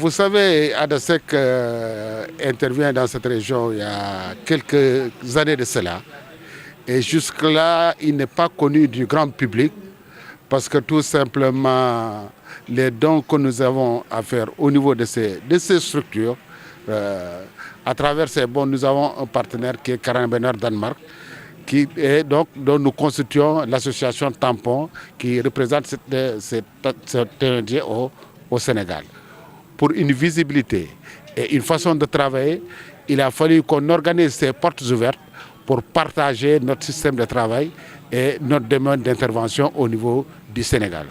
vous savez, ADASEC intervient dans cette région il y a quelques années de cela. Et jusque-là, il n'est pas connu du grand public parce que tout simplement, les dons que nous avons à faire au niveau de ces structures, à travers ces bons, nous avons un partenaire qui est Karen Benner Danemark, qui est donc, dont nous constituons l'association Tampon qui représente cette ONG au Sénégal. Pour une visibilité et une façon de travailler, il a fallu qu'on organise ces portes ouvertes pour partager notre système de travail et notre domaine d'intervention au niveau du Sénégal.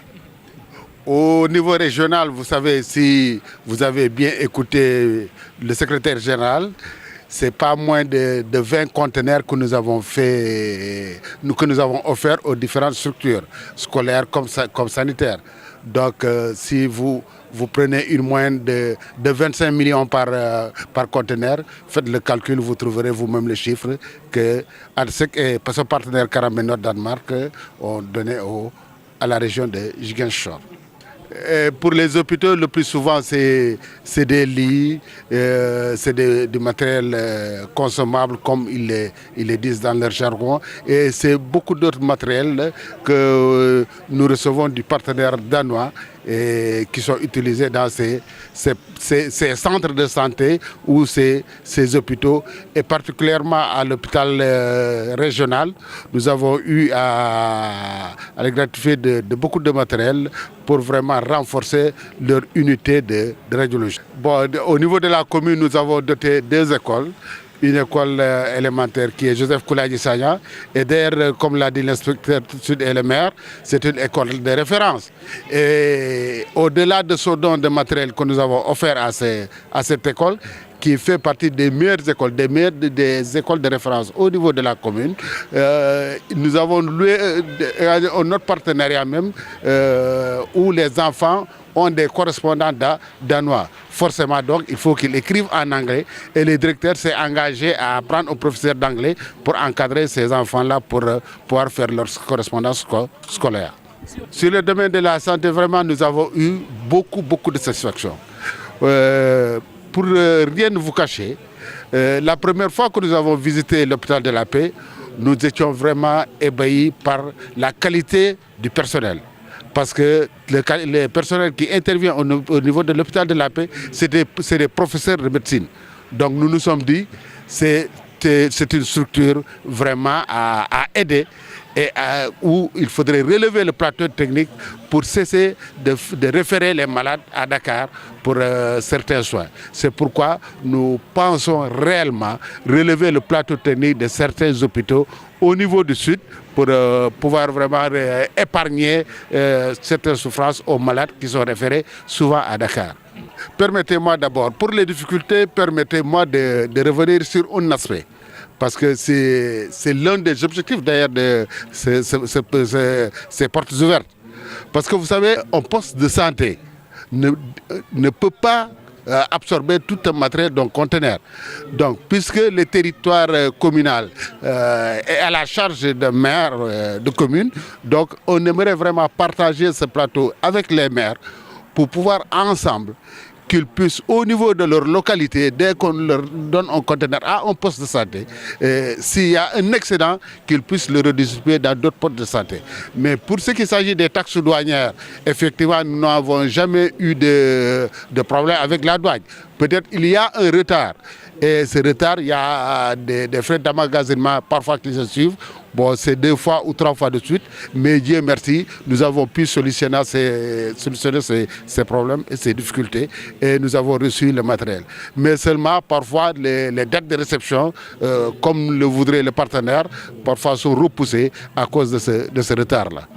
Au niveau régional, vous savez, si vous avez bien écouté le secrétaire général, c'est pas moins de 20 conteneurs que nous avons offerts aux différentes structures scolaires comme sanitaires. Donc, si vous prenez une moyenne de 25 millions par conteneur, faites le calcul, vous trouverez vous-même le chiffre que ADASEC et son partenaire Karen Benner Danemark ont donné à la région de Ziguinchor. Pour les hôpitaux, le plus souvent, c'est des lits, c'est du matériel consommable, comme ils le disent dans leur jargon. Et c'est beaucoup d'autres matériels que nous recevons du partenaire danois et qui sont utilisés dans ces centres de santé ou ces hôpitaux. Et particulièrement à l'hôpital régional, nous avons eu à les gratifier de beaucoup de matériel pour vraiment renforcer leur unité de radiologie. Bon, au niveau de la commune, nous avons doté 2 écoles. Une école élémentaire qui est Joseph Koulaye Sagna. Et d'ailleurs, comme l'a dit l'inspecteur Sud et le maire, c'est une école de référence. Et au-delà de ce don de matériel que nous avons offert à cette école, qui fait partie des meilleures écoles, des écoles de référence au niveau de la commune. Nous avons loué notre partenariat même où les enfants ont des correspondants danois. Forcément, donc, il faut qu'ils écrivent en anglais et le directeur s'est engagé à apprendre aux professeurs d'anglais pour encadrer ces enfants-là pour pouvoir faire leur correspondance scolaire. Sur le domaine de la santé, vraiment, nous avons eu beaucoup de satisfaction. Pour rien vous cacher, la première fois que nous avons visité l'hôpital de la Paix, nous étions vraiment ébahis par la qualité du personnel. Parce que le personnel qui intervient au niveau de l'hôpital de la Paix, c'est des professeurs de médecine. Donc nous nous sommes dit, c'est une structure vraiment à aider et où il faudrait relever le plateau technique pour cesser de référer les malades à Dakar pour certains soins. C'est pourquoi nous pensons réellement relever le plateau technique de certains hôpitaux au niveau du sud pour pouvoir vraiment épargner certaines souffrances aux malades qui sont référés souvent à Dakar. Permettez-moi d'abord, pour les difficultés, permettez-moi de revenir sur un aspect. Parce que c'est l'un des objectifs d'ailleurs de ces portes ouvertes. Parce que vous savez, un poste de santé ne peut pas absorber tout un matériel d'un conteneur. Donc, puisque le territoire communal est à la charge d'un maire de commune, donc on aimerait vraiment partager ce plateau avec les maires pour pouvoir ensemble qu'ils puissent, au niveau de leur localité, dès qu'on leur donne un conteneur à un poste de santé, s'il y a un excédent, qu'ils puissent le redistribuer dans d'autres postes de santé. Mais pour ce qui s'agit des taxes douanières, effectivement, nous n'avons jamais eu de problème avec la douane. Peut-être il y a un retard. Et ce retard, il y a des frais d'emmagasinement parfois qui se suivent. Bon, c'est 2 fois ou 3 fois de suite, mais Dieu merci, nous avons pu solutionner ces problèmes et ces difficultés et nous avons reçu le matériel. Mais seulement, parfois, les dates de réception, comme le voudrait le partenaire, parfois sont repoussées à cause de ce retard-là.